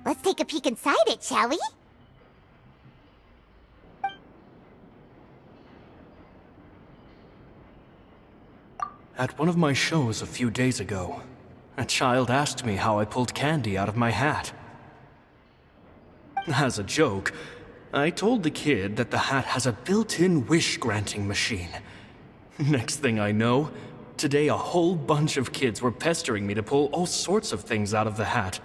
Let's take a peek inside it, shall we? At one of my shows a few days ago, a child asked me how I pulled candy out of my hat. As a joke, I told the kid that the hat has a built-in wish-granting machine. Next thing I know, today a whole bunch of kids were pestering me to pull all sorts of things out of the hat.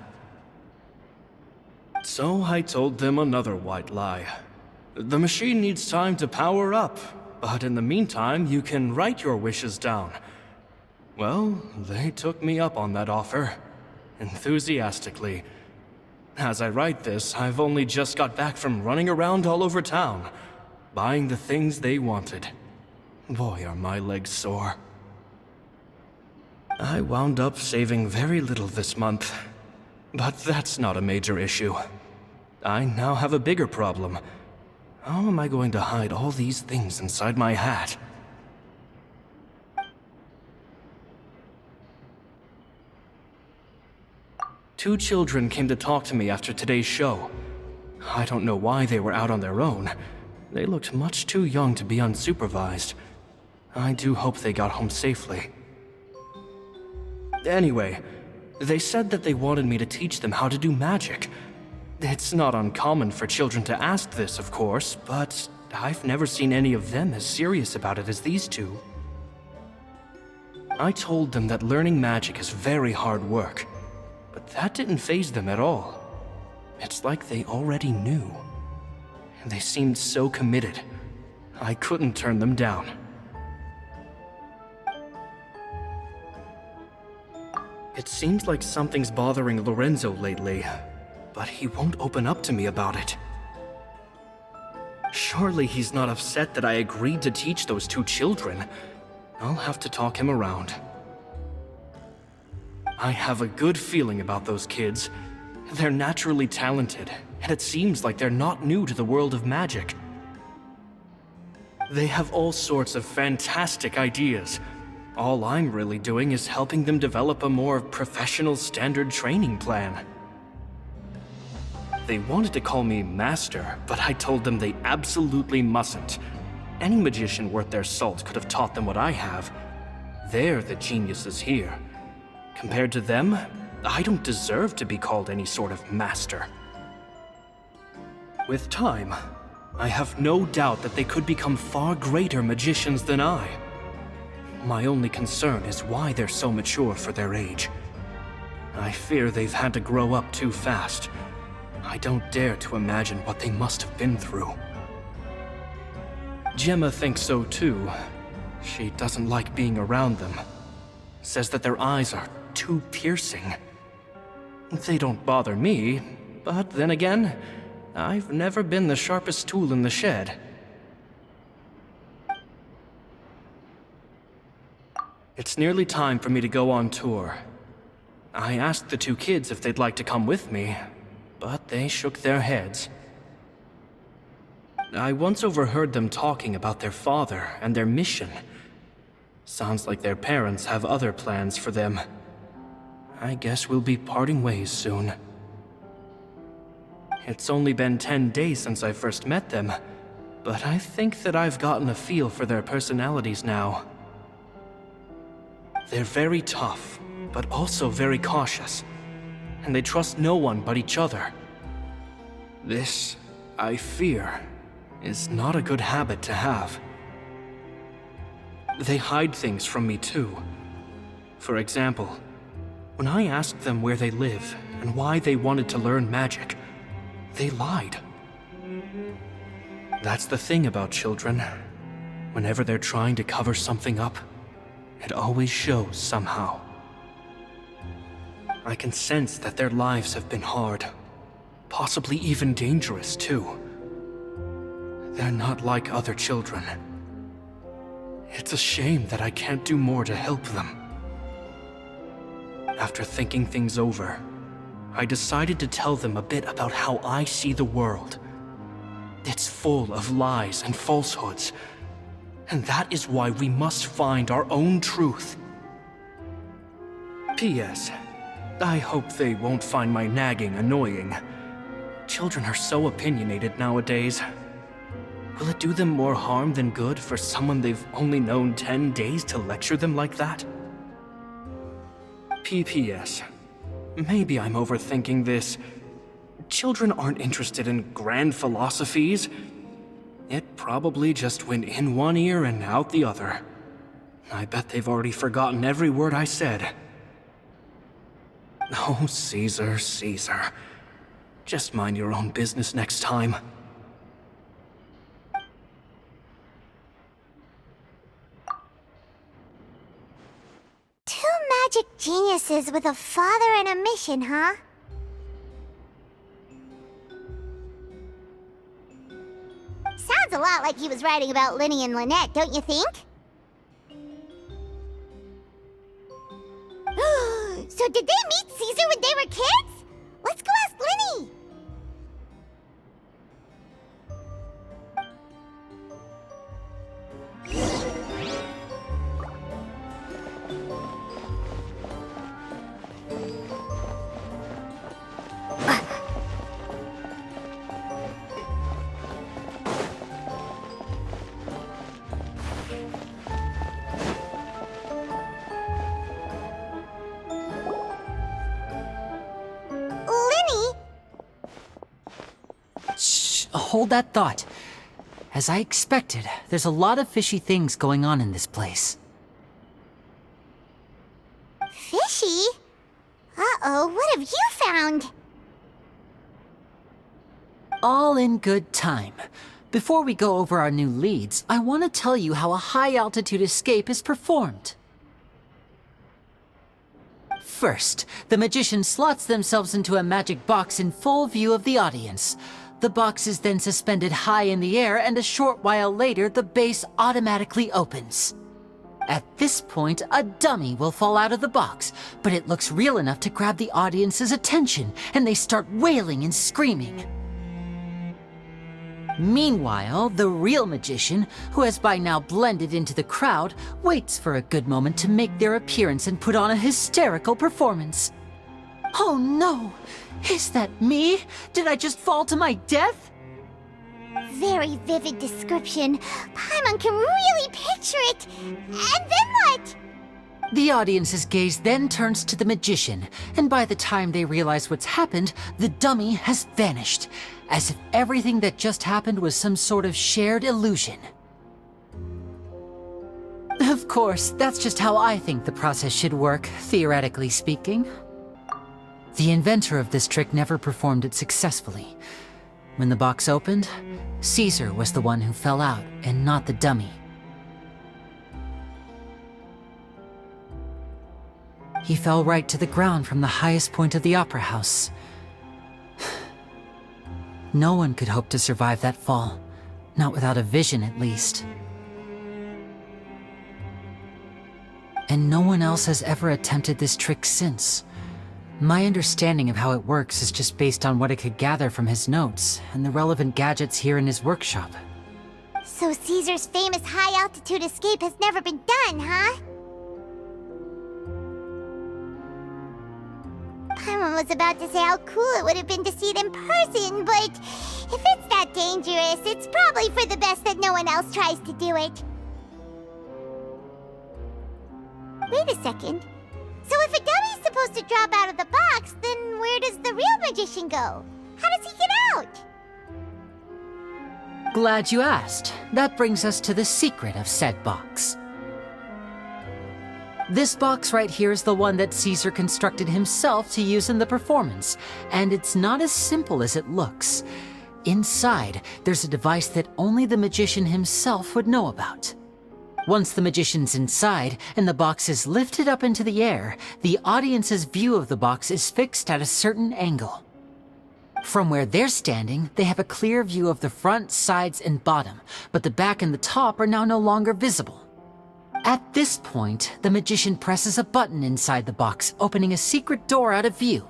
So I told them another white lie. The machine needs time to power up, but in the meantime, you can write your wishes down. Well, they took me up on that offer, enthusiastically. As I write this, I've only just got back from running around all over town, buying the things they wanted. Boy, are my legs sore. I wound up saving very little this month, but that's not a major issue. I now have a bigger problem. How am I going to hide all these things inside my hat? Two children came to talk to me after today's show. I don't know why they were out on their own. They looked much too young to be unsupervised. I do hope they got home safely. Anyway, they said that they wanted me to teach them how to do magic. It's not uncommon for children to ask this, of course, but I've never seen any of them as serious about it as these two. I told them that learning magic is very hard work, but that didn't faze them at all. It's like they already knew. They seemed so committed. I couldn't turn them down. It seems like something's bothering Lorenzo lately, but he won't open up to me about it. Surely he's not upset that I agreed to teach those two children. I'll have to talk him around. I have a good feeling about those kids. They're naturally talented, and it seems like they're not new to the world of magic. They have all sorts of fantastic ideas. All I'm really doing is helping them develop a more professional standard training plan. They wanted to call me Master, but I told them they absolutely mustn't. Any magician worth their salt could have taught them what I have. They're the geniuses here. Compared to them, I don't deserve to be called any sort of master. With time, I have no doubt that they could become far greater magicians than I. My only concern is why they're so mature for their age. I fear they've had to grow up too fast. I don't dare to imagine what they must have been through. Gemma thinks so too. She doesn't like being around them. Says that their eyes are too piercing. They don't bother me, but then again, I've never been the sharpest tool in the shed. It's nearly time for me to go on tour. I asked the two kids if they'd like to come with me, but they shook their heads. I once overheard them talking about their father and their mission. Sounds like their parents have other plans for them. I guess we'll be parting ways soon. It's only been 10 days since I first met them, but I think that I've gotten a feel for their personalities now. They're very tough, but also very cautious, and they trust no one but each other. This, I fear, is not a good habit to have. They hide things from me too. For example, when I asked them where they live and why they wanted to learn magic, they lied. That's the thing about children. Whenever they're trying to cover something up, it always shows somehow. I can sense that their lives have been hard, possibly even dangerous too. They're not like other children. It's a shame that I can't do more to help them. After thinking things over, I decided to tell them a bit about how I see the world. It's full of lies and falsehoods, and that is why we must find our own truth. P.S. I hope they won't find my nagging annoying. Children are so opinionated nowadays. Will it do them more harm than good for someone they've only known 10 days to lecture them like that? P.P.S. Maybe I'm overthinking this. Children aren't interested in grand philosophies. It probably just went in one ear and out the other. I bet they've already forgotten every word I said. Oh, Caesar, Caesar. Just mind your own business next time. Two magic geniuses with a father and a mission, huh? Sounds a lot like he was writing about Lyney and Lynette, don't you think? So did they meet Caesar when they were kids? Let's go ask Lyney! Hold that thought. As I expected, there's a lot of fishy things going on in this place. Fishy? Uh-oh, what have you found? All in good time. Before we go over our new leads, I want to tell you how a high-altitude escape is performed. First, the magician slots themselves into a magic box in full view of the audience. The box is then suspended high in the air, and a short while later, the base automatically opens. At this point, a dummy will fall out of the box, but it looks real enough to grab the audience's attention, and they start wailing and screaming. Meanwhile, the real magician, who has by now blended into the crowd, waits for a good moment to make their appearance and put on a hysterical performance. Oh no! Is that me? Did I just fall to my death? Very vivid description. Paimon can really picture it. And then what? The audience's gaze then turns to the magician, and by the time they realize what's happened, the dummy has vanished, as if everything that just happened was some sort of shared illusion. Of course, that's just how I think the process should work, theoretically speaking. The inventor of this trick never performed it successfully. When the box opened, Caesar was the one who fell out, and not the dummy. He fell right to the ground from the highest point of the opera house. No one could hope to survive that fall, not without a vision at least. And no one else has ever attempted this trick since. My understanding of how it works is just based on what I could gather from his notes and the relevant gadgets here in his workshop. So Caesar's famous high-altitude escape has never been done, huh? Paimon was about to say how cool it would have been to see it in person, but if it's that dangerous, it's probably for the best that no one else tries to do it. Wait a second. So if a dummy's supposed to drop out of the box, then where does the real magician go? How does he get out? Glad you asked. That brings us to the secret of said box. This box right here is the one that Caesar constructed himself to use in the performance, and it's not as simple as it looks. Inside, there's a device that only the magician himself would know about. Once the magician's inside and the box is lifted up into the air, the audience's view of the box is fixed at a certain angle. From where they're standing, they have a clear view of the front, sides, and bottom, but the back and the top are now no longer visible. At this point, the magician presses a button inside the box, opening a secret door out of view.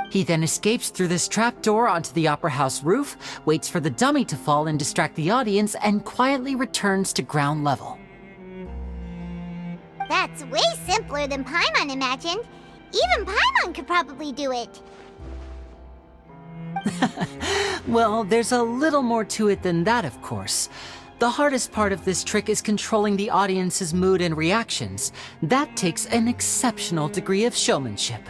He then escapes through this trap door onto the opera house roof, waits for the dummy to fall and distract the audience, and quietly returns to ground level. That's way simpler than Paimon imagined. Even Paimon could probably do it. Well, there's a little more to it than that, of course. The hardest part of this trick is controlling the audience's mood and reactions. That takes an exceptional degree of showmanship.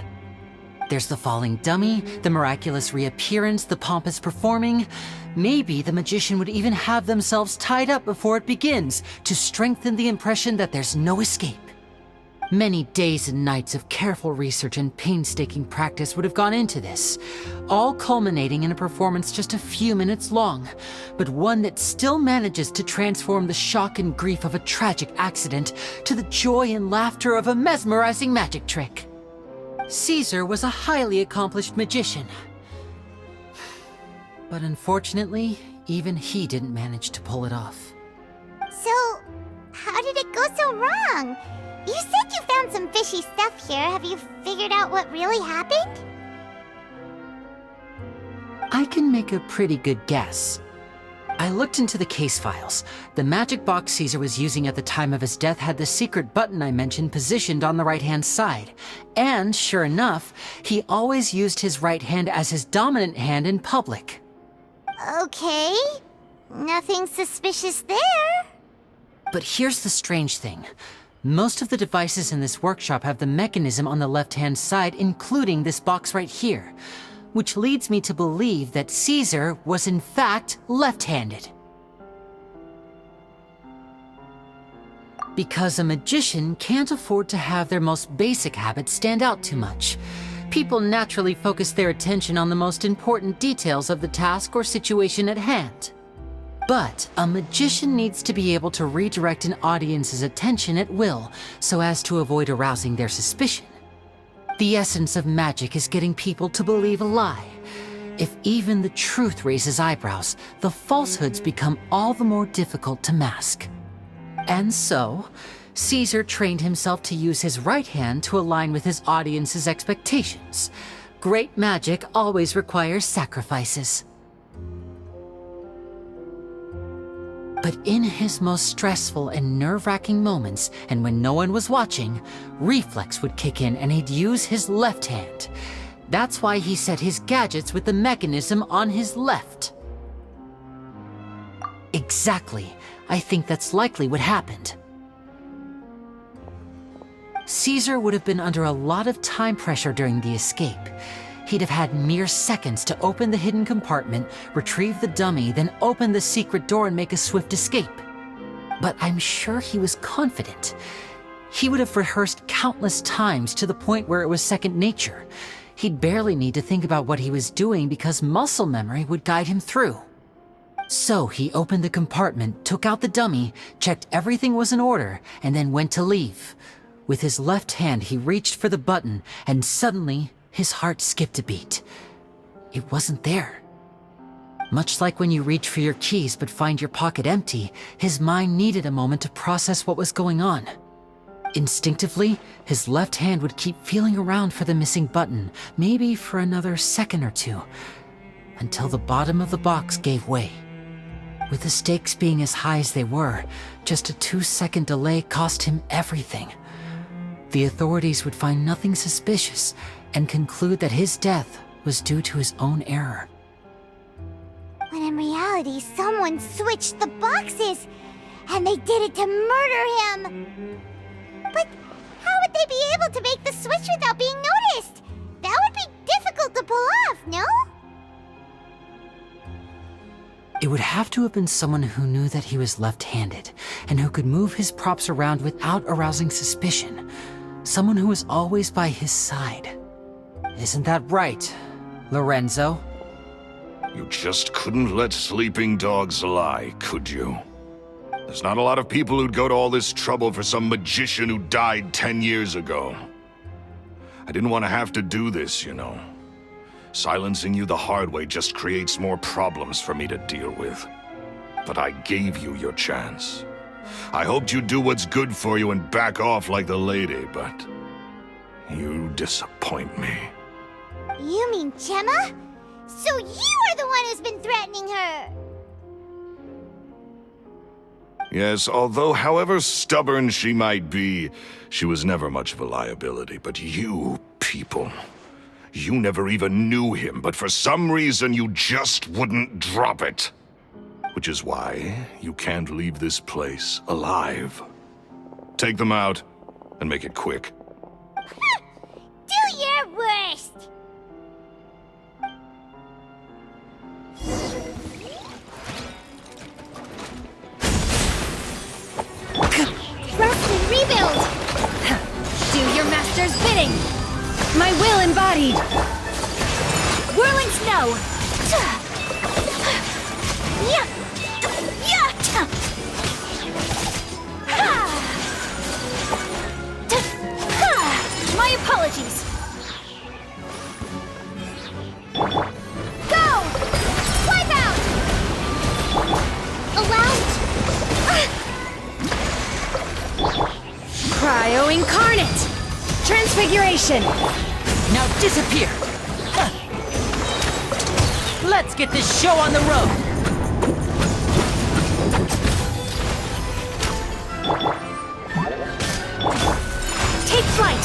There's the falling dummy, the miraculous reappearance, the pompous performing. Maybe the magician would even have themselves tied up before it begins to strengthen the impression that there's no escape. Many days and nights of careful research and painstaking practice would have gone into this, all culminating in a performance just a few minutes long, but one that still manages to transform the shock and grief of a tragic accident to the joy and laughter of a mesmerizing magic trick. Caesar was a highly accomplished magician, but unfortunately, even he didn't manage to pull it off. So, how did it go so wrong? You said you found some fishy stuff here. Have you figured out what really happened? I can make a pretty good guess. I looked into the case files. The magic box Caesar was using at the time of his death had the secret button I mentioned positioned on the right-hand side. And sure enough, he always used his right hand as his dominant hand in public. Okay. Nothing suspicious there. But here's the strange thing. Most of the devices in this workshop have the mechanism on the left-hand side, including this box right here, which leads me to believe that Caesar was in fact left-handed. Because a magician can't afford to have their most basic habits stand out too much. People naturally focus their attention on the most important details of the task or situation at hand. But a magician needs to be able to redirect an audience's attention at will so as to avoid arousing their suspicion. The essence of magic is getting people to believe a lie. If even the truth raises eyebrows, the falsehoods become all the more difficult to mask. And so, Caesar trained himself to use his right hand to align with his audience's expectations. Great magic always requires sacrifices. But in his most stressful and nerve-wracking moments, and when no one was watching, reflex would kick in and he'd use his left hand. That's why he set his gadgets with the mechanism on his left. Exactly. I think that's likely what happened. Caesar would have been under a lot of time pressure during the escape. He'd have had mere seconds to open the hidden compartment, retrieve the dummy, then open the secret door and make a swift escape. But I'm sure he was confident. He would have rehearsed countless times to the point where it was second nature. He'd barely need to think about what he was doing because muscle memory would guide him through. So he opened the compartment, took out the dummy, checked everything was in order, and then went to leave. With his left hand, he reached for the button, and suddenly, his heart skipped a beat. It wasn't there. Much like when you reach for your keys but find your pocket empty, his mind needed a moment to process what was going on. Instinctively, his left hand would keep feeling around for the missing button, maybe for another second or two, until the bottom of the box gave way. With the stakes being as high as they were, just a 2-second delay cost him everything. The authorities would find nothing suspicious and conclude that his death was due to his own error. When in reality, someone switched the boxes, and they did it to murder him. But how would they be able to make the switch without being noticed? That would be difficult to pull off, no? It would have to have been someone who knew that he was left-handed, and who could move his props around without arousing suspicion. Someone who was always by his side. Isn't that right, Lorenzo? You just couldn't let sleeping dogs lie, could you? There's not a lot of people who'd go to all this trouble for some magician who died 10 years ago. I didn't want to have to do this, you know. Silencing you the hard way just creates more problems for me to deal with. But I gave you your chance. I hoped you'd do what's good for you and back off like the lady, but you disappoint me. You mean Gemma? So you are the one who's been threatening her! Yes, although however stubborn she might be, she was never much of a liability. But you people, you never even knew him, but for some reason you just wouldn't drop it. Which is why you can't leave this place alive. Take them out, and make it quick. Do your worst! Rest and rebuild! Do your master's bidding! My will embodied! Whirling snow! My apologies! Go! Wipe out! Allow Cryo Incarnate! Transfiguration! Now disappear! Let's get this show on the road! Take flight!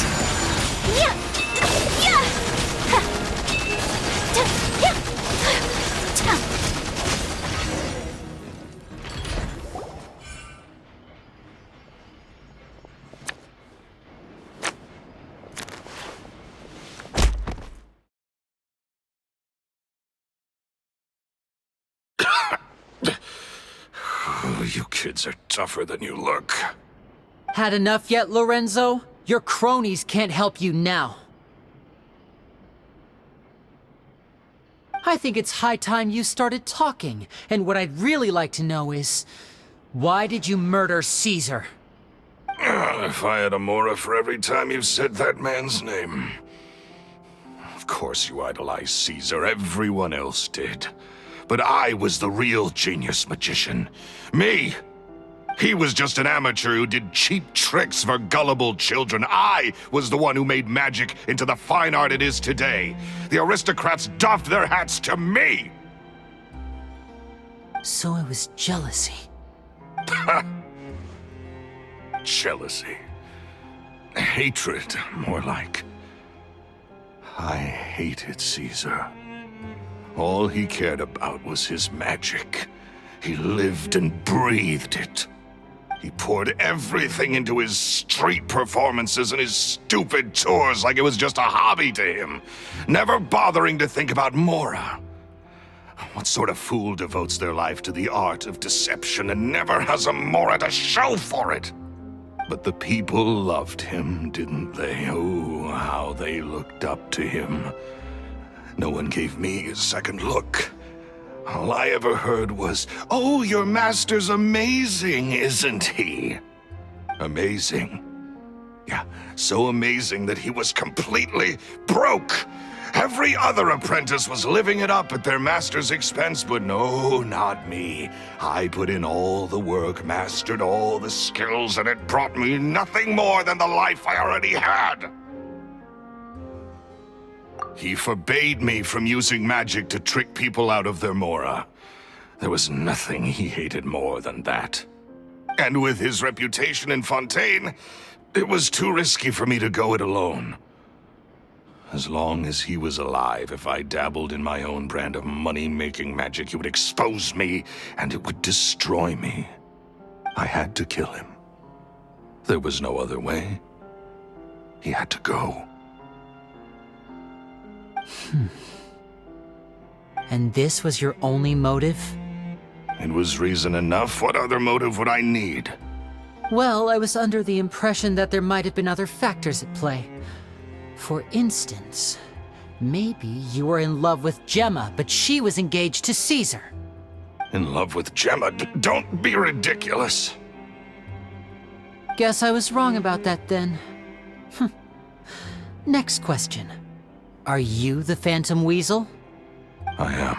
You kids are tougher than you look. Had enough yet, Lorenzo? Your cronies can't help you now. I think it's high time you started talking, and what I'd really like to know is, why did you murder Caesar? If I had a mora for every time you've said that man's name. Of course you idolized Caesar, everyone else did. But I was the real genius magician. Me! He was just an amateur who did cheap tricks for gullible children. I was the one who made magic into the fine art it is today. The aristocrats doffed their hats to me! So it was jealousy. Jealousy. Hatred, more like. I hated Caesar. All he cared about was his magic. He lived and breathed it. He poured everything into his street performances and his stupid tours like it was just a hobby to him, never bothering to think about Mora. What sort of fool devotes their life to the art of deception and never has a Mora to show for it? But the people loved him, didn't they? Oh, how they looked up to him. No one gave me a second look. All I ever heard was, "Oh, your master's amazing, isn't he?" Amazing? So amazing that he was completely broke. Every other apprentice was living it up at their master's expense, but no, not me. I put in all the work, mastered all the skills, and it brought me nothing more than the life I already had. He forbade me from using magic to trick people out of their mora. There was nothing he hated more than that. And with his reputation in Fontaine, it was too risky for me to go it alone. As long as he was alive, if I dabbled in my own brand of money-making magic, he would expose me, and it would destroy me. I had to kill him. There was no other way. He had to go. And this was your only motive? It was reason enough. What other motive would I need? Well, I was under the impression that there might have been other factors at play. For instance, maybe you were in love with Gemma, but she was engaged to Caesar. In love with Gemma? Don't be ridiculous. Guess I was wrong about that then. Next question. Are you the Phantom Weasel? I am.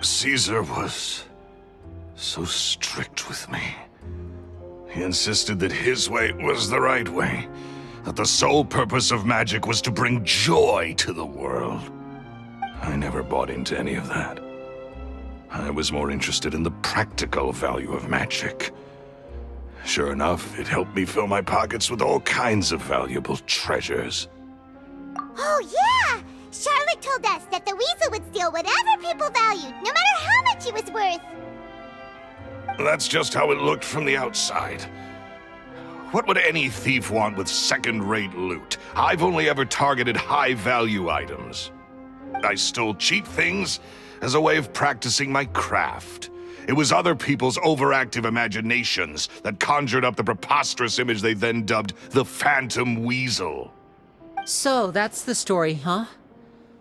Caesar was so strict with me. He insisted that his way was the right way, that the sole purpose of magic was to bring joy to the world. I never bought into any of that. I was more interested in the practical value of magic. Sure enough, it helped me fill my pockets with all kinds of valuable treasures. Oh, yeah! Charlotte told us that the weasel would steal whatever people valued, no matter how much it was worth. That's just how it looked from the outside. What would any thief want with second-rate loot? I've only ever targeted high-value items. I stole cheap things as a way of practicing my craft. It was other people's overactive imaginations that conjured up the preposterous image they then dubbed the Phantom Weasel. So, that's the story, huh?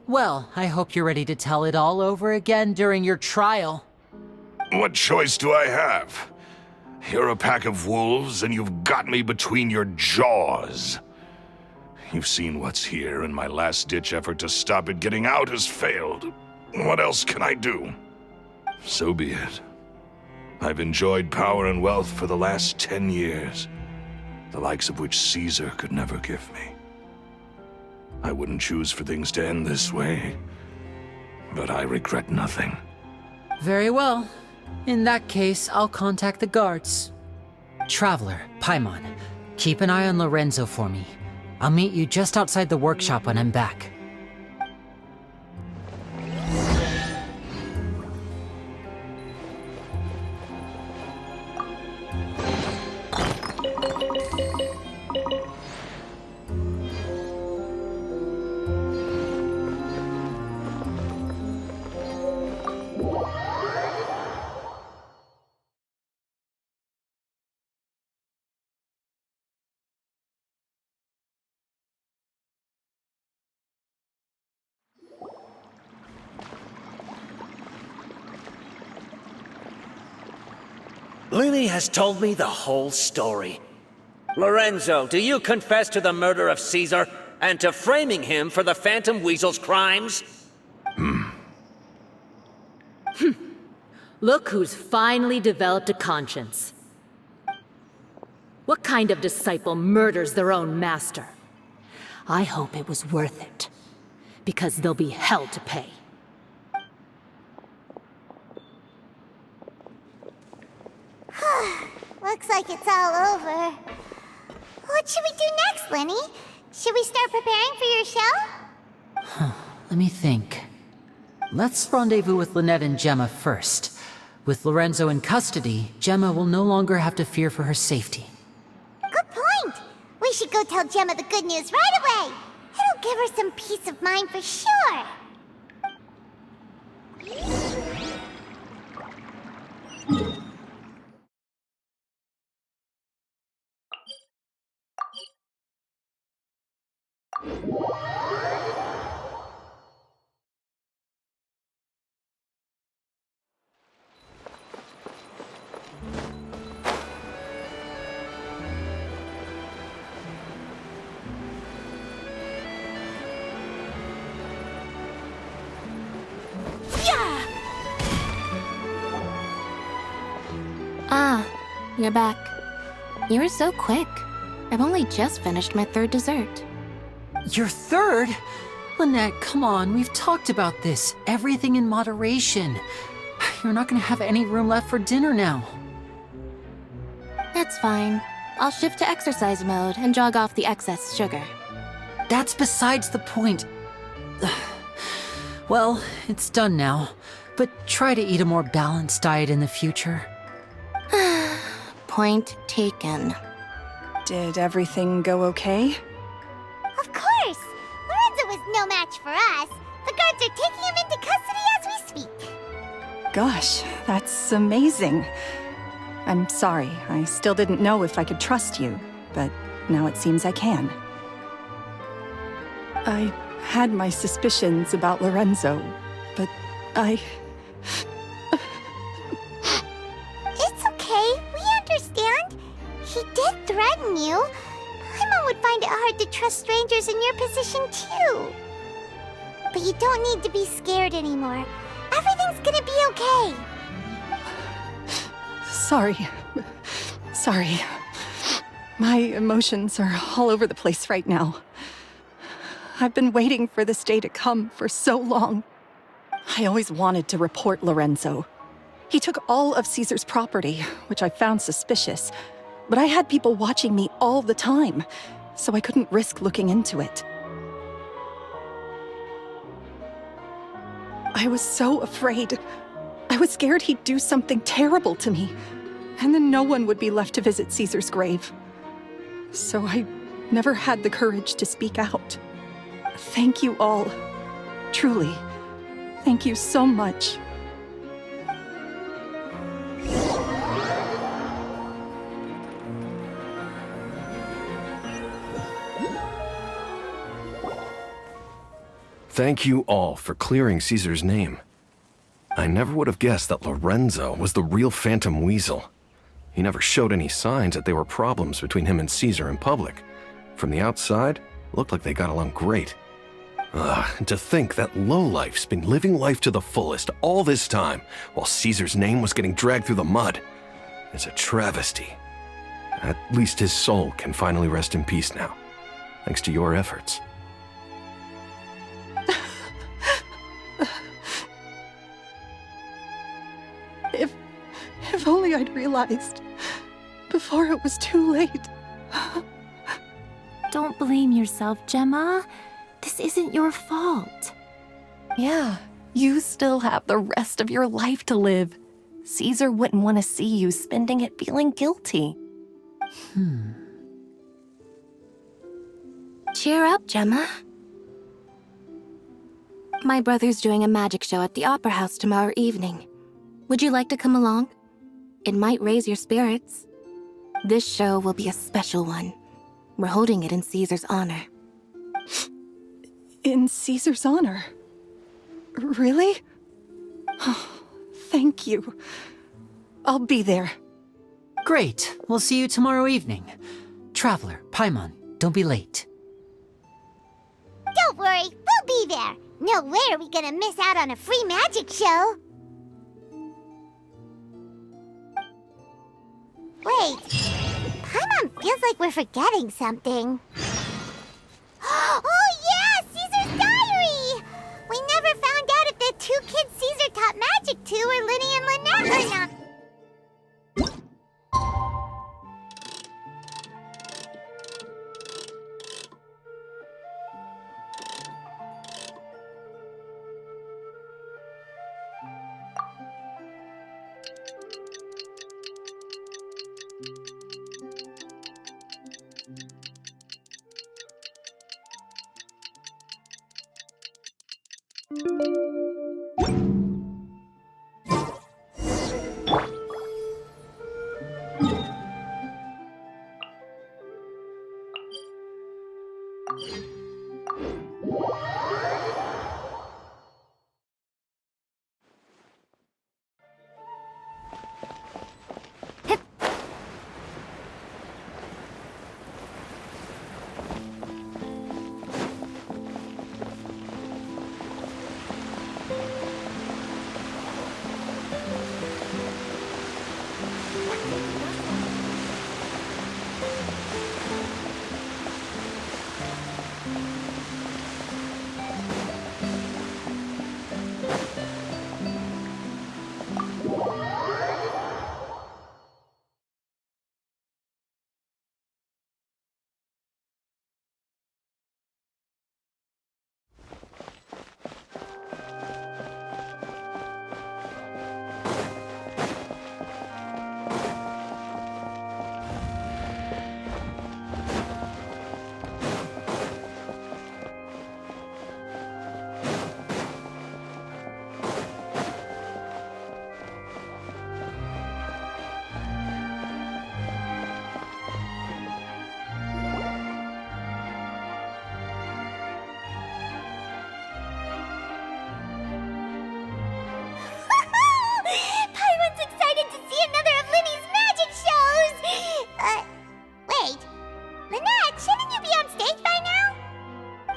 Well, I hope you're ready to tell it all over again during your trial. What choice do I have? You're a pack of wolves, and you've got me between your jaws. You've seen what's here, and my last-ditch effort to stop it getting out has failed. What else can I do? So be it. I've enjoyed power and wealth for the last 10 years, the likes of which Caesar could never give me. I wouldn't choose for things to end this way, but I regret nothing. Very well. In that case, I'll contact the guards. Traveler, Paimon, keep an eye on Lorenzo for me. I'll meet you just outside the workshop when I'm back. Lyney has told me the whole story. Lorenzo, do you confess to the murder of Caesar and to framing him for the Phantom Weasel's crimes? Look who's finally developed a conscience. What kind of disciple murders their own master? I hope it was worth it, because there'll be hell to pay. Looks like it's all over. What should we do next, Lyney? Should we start preparing for your show? Let me think. Let's rendezvous with Lynette and Gemma first. With Lorenzo in custody, Gemma will no longer have to fear for her safety. Good point. We should go tell Gemma the good news right away. It'll give her some peace of mind for sure. Ah, you're back. You were so quick. I've only just finished my third dessert. Your third? Lynette, come on, we've talked about this. Everything in moderation. You're not gonna have any room left for dinner now. That's fine. I'll shift to exercise mode and jog off the excess sugar. That's besides the point. Well, it's done now, but try to eat a more balanced diet in the future. Point taken. Did everything go okay? Of course! Lorenzo was no match for us. The guards are taking him into custody as we speak. Gosh, that's amazing. I'm sorry, I still didn't know if I could trust you, but now it seems I can. I had my suspicions about Lorenzo, but I... It's okay, we understand. He did threaten you. Paimon would find it hard to trust strangers in your position too. But you don't need to be scared anymore. Everything's gonna be okay. Sorry. My emotions are all over the place right now. I've been waiting for this day to come for so long. I always wanted to report Lorenzo. He took all of Caesar's property, which I found suspicious, but I had people watching me all the time, so I couldn't risk looking into it. I was so afraid. I was scared he'd do something terrible to me, and then no one would be left to visit Caesar's grave. So I never had the courage to speak out. Thank you all. Truly. Thank you so much. Thank you all for clearing Caesar's name. I never would have guessed that Lorenzo was the real Phantom Weasel. He never showed any signs that there were problems between him and Caesar in public. From the outside, it looked like they got along great. And to think that lowlife's been living life to the fullest all this time, while Caesar's name was getting dragged through the mud. It's a travesty. At least his soul can finally rest in peace now, thanks to your efforts. If only I'd realized before it was too late. Don't blame yourself, Gemma. This isn't your fault. Yeah, you still have the rest of your life to live. Caesar wouldn't want to see you spending it feeling guilty. Cheer up, Gemma. My brother's doing a magic show at the Opera House tomorrow evening. Would you like to come along? It might raise your spirits. This show will be a special one. We're holding it in Caesar's honor. In Caesar's honor? Really? Oh, thank you. I'll be there. Great. We'll see you tomorrow evening. Traveler, Paimon, don't be late. Don't worry, we'll be there. No way are we gonna miss out on a free magic show. Wait, Paimon feels like we're forgetting something. Oh yeah, Caesar's diary! We never found out if the two kids Caesar taught magic to were Lyney and Lynette or not.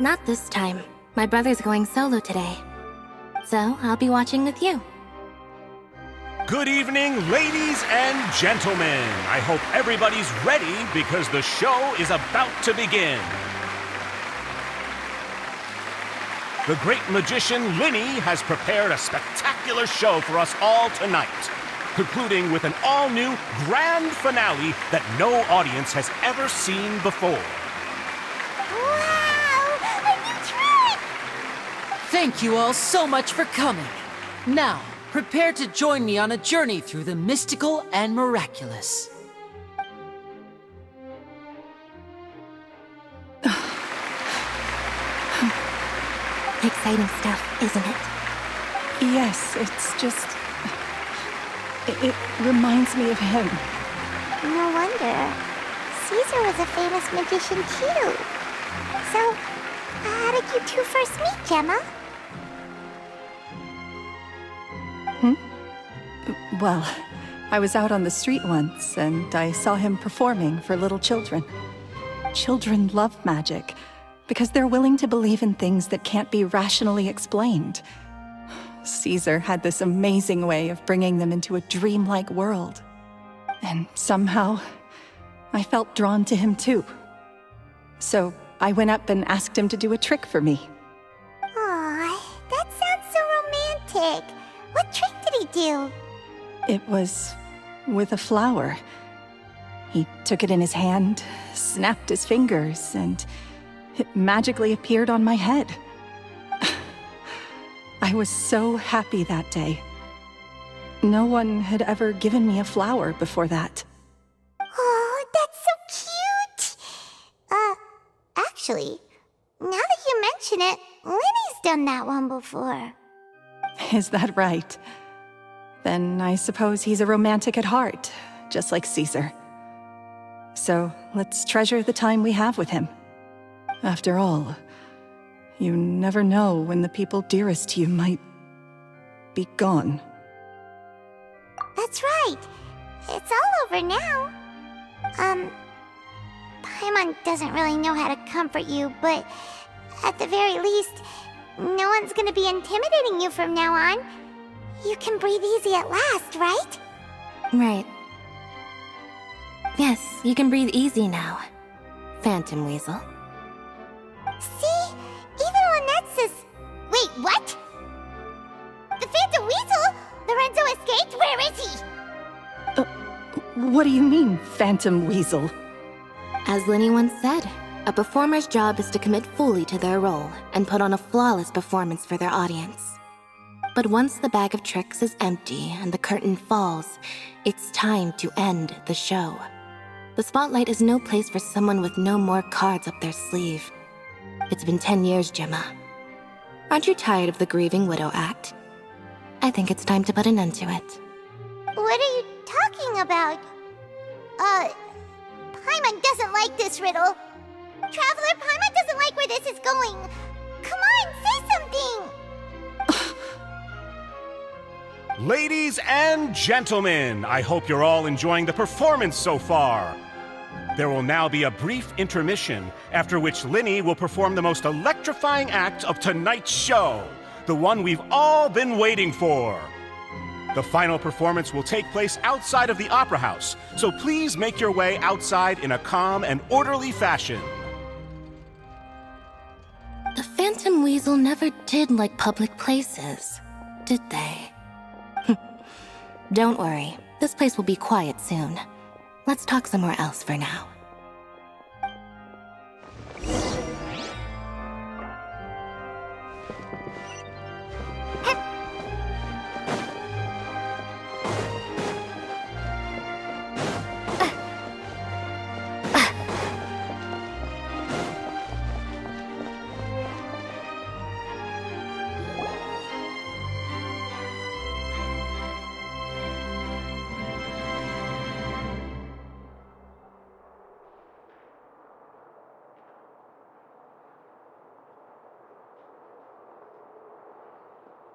Not this time. My brother's going solo today. So, I'll be watching with you. Good evening, ladies and gentlemen. I hope everybody's ready because the show is about to begin. The great magician Lyney has prepared a spectacular show for us all tonight, concluding with an all-new grand finale that no audience has ever seen before. Wow! A new trick! Thank you all so much for coming. Now, prepare to join me on a journey through the mystical and miraculous. Exciting stuff, isn't it? Yes, it's just... It reminds me of him. No wonder. Caesar was a famous magician too. So, how did you two first meet, Gemma? Well, I was out on the street once, and I saw him performing for little children. Children love magic, because they're willing to believe in things that can't be rationally explained. Caesar had this amazing way of bringing them into a dreamlike world. And somehow, I felt drawn to him too. So I went up and asked him to do a trick for me. Aw, that sounds so romantic. What trick did he do? It was with a flower. He took it in his hand, snapped his fingers, and it magically appeared on my head. I was so happy that day. No one had ever given me a flower before that. Oh, that's so cute! Actually, now that you mention it, Lyney's done that one before. Is that right? Then I suppose he's a romantic at heart, just like Caesar. So let's treasure the time we have with him. After all, you never know when the people dearest to you might be gone. That's right. It's all over now. Paimon doesn't really know how to comfort you, but at the very least, no one's gonna be intimidating you from now on. You can breathe easy at last, right? Right. Yes, you can breathe easy now, Phantom Weasel. See? Even Lynette says... Wait, what? The Phantom Weasel? Lorenzo escaped? Where is he? What do you mean, Phantom Weasel? As Lyney once said, a performer's job is to commit fully to their role and put on a flawless performance for their audience. But once the bag of tricks is empty and the curtain falls, it's time to end the show. The spotlight is no place for someone with no more cards up their sleeve. It's been 10 years, Gemma. Aren't you tired of the grieving widow act? I think it's time to put an end to it. What are you talking about? Paimon doesn't like this riddle. Traveler, Paimon doesn't like where this is going. Come on, say something! Ladies and gentlemen, I hope you're all enjoying the performance so far. There will now be a brief intermission, after which Lyney will perform the most electrifying act of tonight's show, the one we've all been waiting for. The final performance will take place outside of the Opera House, so please make your way outside in a calm and orderly fashion. The Phantom Weasel never did like public places, did they? Don't worry, this place will be quiet soon. Let's talk somewhere else for now.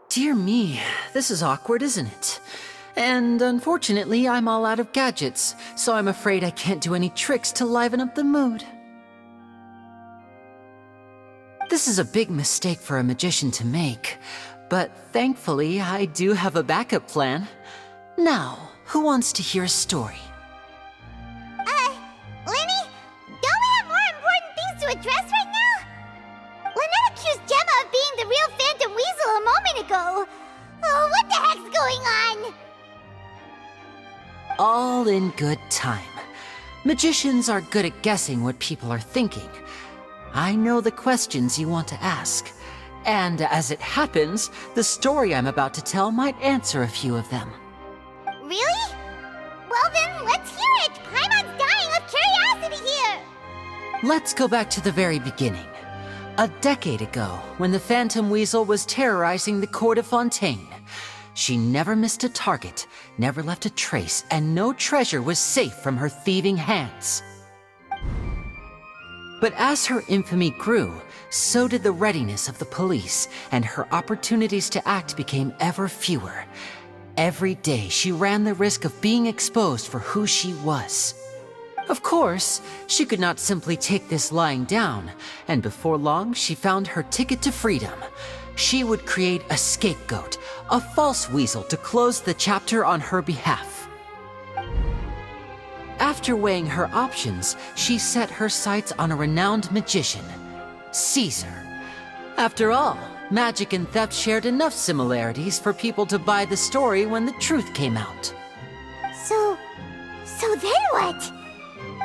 Dear me, this is awkward, isn't it? And unfortunately, I'm all out of gadgets, so I'm afraid I can't do any tricks to liven up the mood. This is a big mistake for a magician to make, but thankfully I do have a backup plan. Now, who wants to hear a story? Lyney, don't we have more important things to address right now? Lynette accused Gemma of being the real Phantom Weasel a moment ago. Oh, what the heck's going on? All in good time. Magicians are good at guessing what people are thinking. I know the questions you want to ask. And as it happens, the story I'm about to tell might answer a few of them. Really? Well then, let's hear it! Paimon's dying of curiosity here! Let's go back to the very beginning. A decade ago, when the Phantom Weasel was terrorizing the court of Fontaine. She never missed a target, never left a trace, and no treasure was safe from her thieving hands. But as her infamy grew, so did the readiness of the police, and her opportunities to act became ever fewer. Every day, she ran the risk of being exposed for who she was. Of course, she could not simply take this lying down, and before long, she found her ticket to freedom. She would create a scapegoat, a false weasel to close the chapter on her behalf. After weighing her options, she set her sights on a renowned magician, Caesar. After all, magic and theft shared enough similarities for people to buy the story when the truth came out. So then what?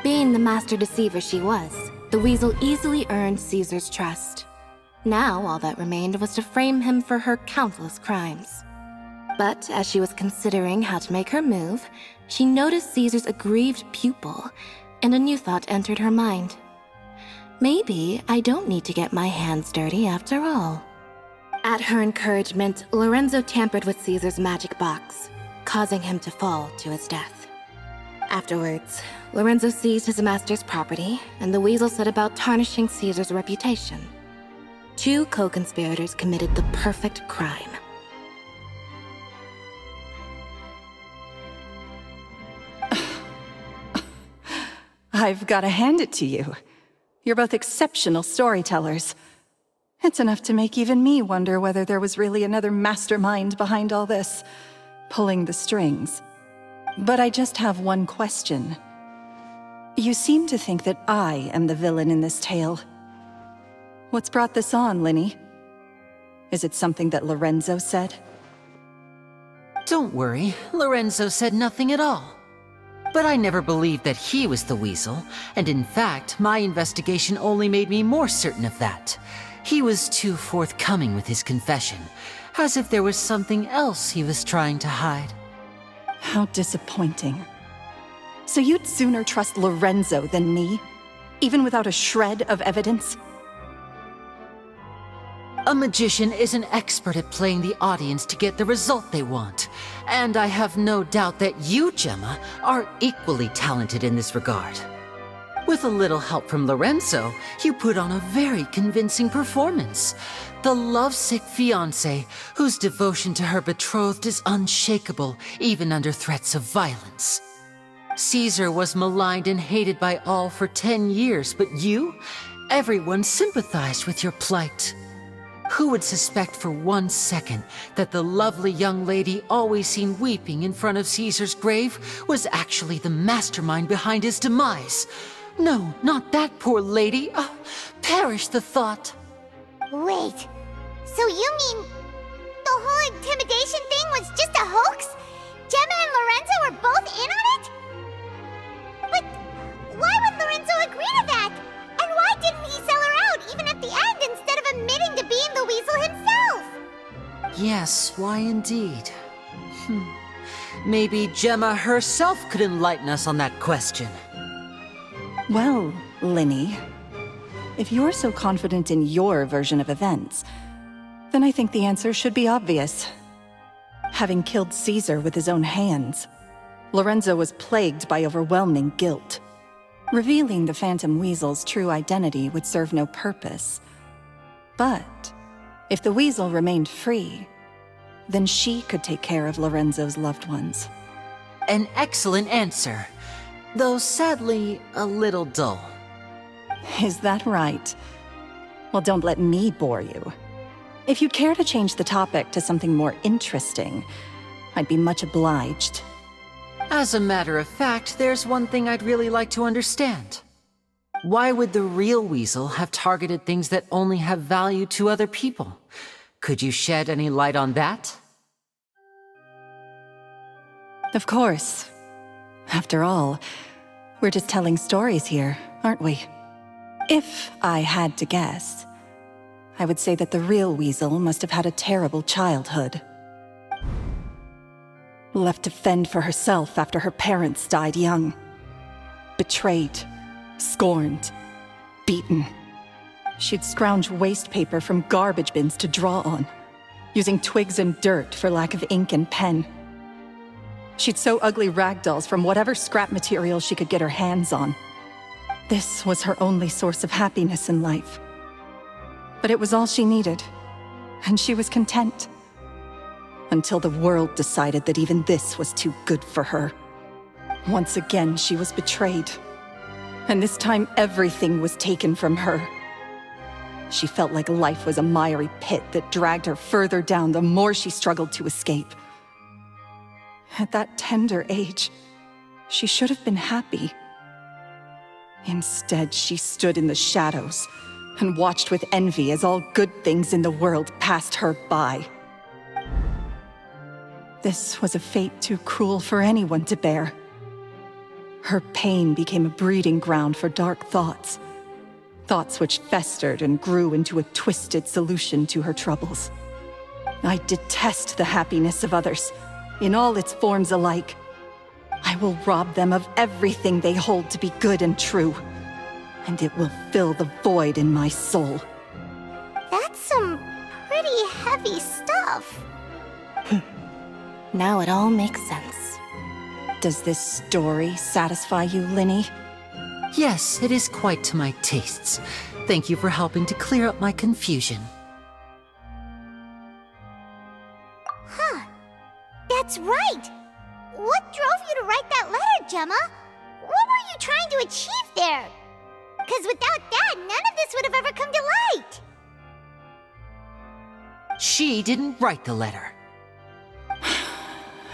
Being the master deceiver she was, the weasel easily earned Caesar's trust. Now all that remained was to frame him for her countless crimes. But as she was considering how to make her move, she noticed Caesar's aggrieved pupil, and a new thought entered her mind. Maybe I don't need to get my hands dirty after all. At her encouragement, Lorenzo tampered with Caesar's magic box, causing him to fall to his death. Afterwards, Lorenzo seized his master's property, and the weasel set about tarnishing Caesar's reputation. Two co-conspirators committed the perfect crime. I've got to hand it to you. You're both exceptional storytellers. It's enough to make even me wonder whether there was really another mastermind behind all this, pulling the strings. But I just have one question. You seem to think that I am the villain in this tale. What's brought this on, Lyney? Is it something that Lorenzo said? Don't worry, Lorenzo said nothing at all. But I never believed that he was the weasel, and in fact, my investigation only made me more certain of that. He was too forthcoming with his confession, as if there was something else he was trying to hide. How disappointing. So you'd sooner trust Lorenzo than me, even without a shred of evidence? A magician is an expert at playing the audience to get the result they want. And I have no doubt that you, Gemma, are equally talented in this regard. With a little help from Lorenzo, you put on a very convincing performance. The lovesick fiancé, whose devotion to her betrothed is unshakable, even under threats of violence. Caesar was maligned and hated by all for 10 years, but you? Everyone sympathized with your plight. Who would suspect for 1 second that the lovely young lady always seen weeping in front of Caesar's grave was actually the mastermind behind his demise? No, not that poor lady. Perish the thought. Wait, so you mean the whole intimidation thing was just a hoax? Gemma and Lorenzo were both in on it? But why would Lorenzo agree to that? And why didn't he sell her out even at the end instead of admitting to being the weasel himself? Yes, why indeed? Maybe Gemma herself could enlighten us on that question. Well, Lyney, if you're so confident in your version of events, then I think the answer should be obvious. Having killed Caesar with his own hands, Lorenzo was plagued by overwhelming guilt. Revealing the Phantom Weasel's true identity would serve no purpose. But if the weasel remained free, then she could take care of Lorenzo's loved ones. An excellent answer, though sadly a little dull. Is that right? Well, don't let me bore you. If you'd care to change the topic to something more interesting, I'd be much obliged. As a matter of fact, there's one thing I'd really like to understand. Why would the real Weasel have targeted things that only have value to other people? Could you shed any light on that? Of course. After all, we're just telling stories here, aren't we? If I had to guess, I would say that the real Weasel must have had a terrible childhood. Left to fend for herself after her parents died young. Betrayed, scorned, beaten. She'd scrounge waste paper from garbage bins to draw on, using twigs and dirt for lack of ink and pen. She'd sew ugly rag dolls from whatever scrap material she could get her hands on. This was her only source of happiness in life. But it was all she needed, and she was content. Until the world decided that even this was too good for her. Once again, she was betrayed. And this time, everything was taken from her. She felt like life was a miry pit that dragged her further down the more she struggled to escape. At that tender age, she should have been happy. Instead, she stood in the shadows and watched with envy as all good things in the world passed her by. This was a fate too cruel for anyone to bear. Her pain became a breeding ground for dark thoughts. Thoughts which festered and grew into a twisted solution to her troubles. I detest the happiness of others, in all its forms alike. I will rob them of everything they hold to be good and true, and it will fill the void in my soul. That's some pretty heavy stuff. Now it all makes sense. Does this story satisfy you, Lyney? Yes, it is quite to my tastes. Thank you for helping to clear up my confusion. Huh. That's right! What drove you to write that letter, Gemma? What were you trying to achieve there? Because without that, none of this would have ever come to light! She didn't write the letter.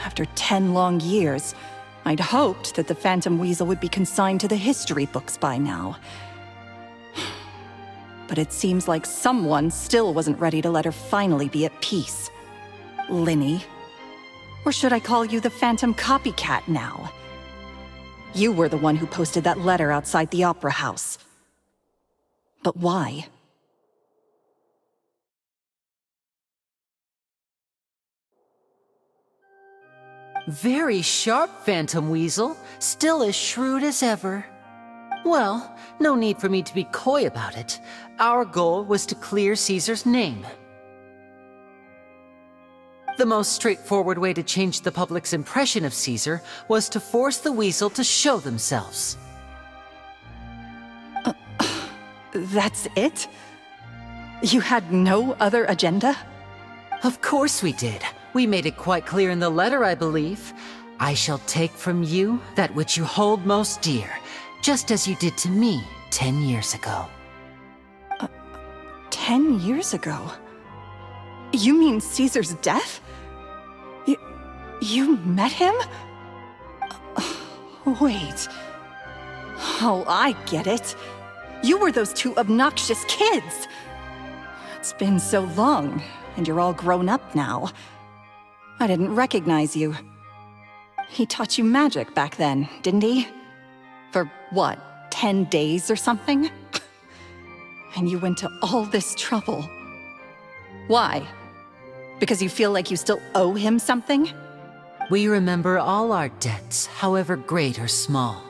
After 10 long years, I'd hoped that the Phantom Weasel would be consigned to the history books by now. But it seems like someone still wasn't ready to let her finally be at peace. Lyney. Or should I call you the Phantom Copycat now? You were the one who posted that letter outside the Opera House. But why? Very sharp, Phantom Weasel. Still as shrewd as ever. Well, no need for me to be coy about it. Our goal was to clear Caesar's name. The most straightforward way to change the public's impression of Caesar was to force the Weasel to show themselves. That's it? You had no other agenda? Of course we did. We made it quite clear in the letter, I believe. I shall take from you that which you hold most dear, just as you did to me 10 years ago. 10 years ago? You mean Caesar's death? You met him? Wait. Oh, I get it. You were those two obnoxious kids. It's been so long, and you're all grown up now. I didn't recognize you. He taught you magic back then, didn't he? For what, 10 days or something? And you went to all this trouble. Why? Because you feel like you still owe him something? We remember all our debts, however great or small.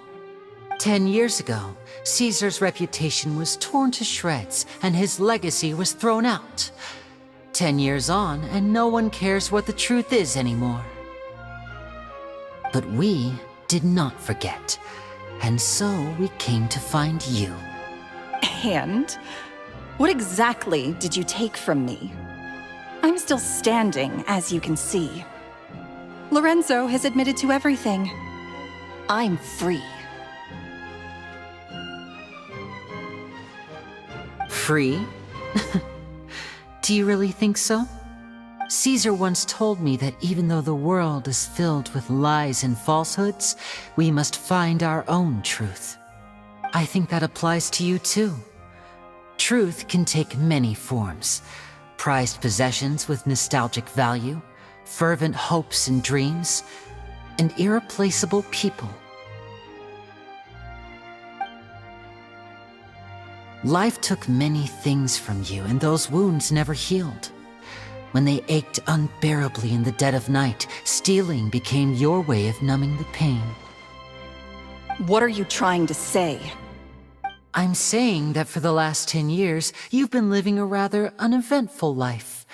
10 years ago, Caesar's reputation was torn to shreds, and his legacy was thrown out. 10 years on, and no one cares what the truth is anymore. But we did not forget, and so we came to find you. And? What exactly did you take from me? I'm still standing, as you can see. Lorenzo has admitted to everything. I'm free. Free? Do you really think so? Caesar once told me that even though the world is filled with lies and falsehoods, we must find our own truth. I think that applies to you too. Truth can take many forms. Prized possessions with nostalgic value, fervent hopes and dreams, and irreplaceable people. Life took many things from you, and those wounds never healed. When they ached unbearably in the dead of night, stealing became your way of numbing the pain. What are you trying to say? I'm saying that for the last 10 years, you've been living a rather uneventful life.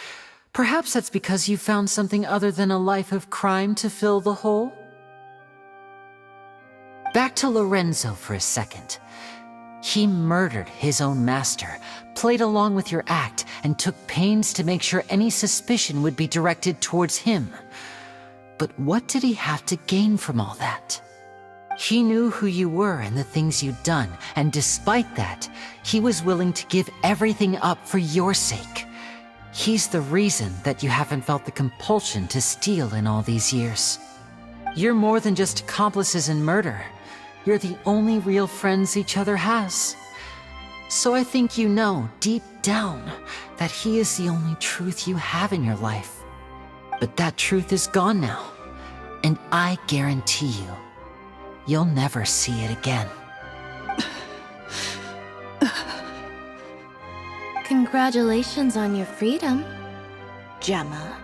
Perhaps that's because you found something other than a life of crime to fill the hole? Back to Lorenzo for a second. He murdered his own master, played along with your act, and took pains to make sure any suspicion would be directed towards him. But what did he have to gain from all that? He knew who you were and the things you'd done, and despite that, he was willing to give everything up for your sake. He's the reason that you haven't felt the compulsion to steal in all these years. You're more than just accomplices in murder. You're the only real friends each other has. So I think you know, deep down, that he is the only truth you have in your life. But that truth is gone now, and I guarantee you, you'll never see it again. Congratulations on your freedom, Gemma.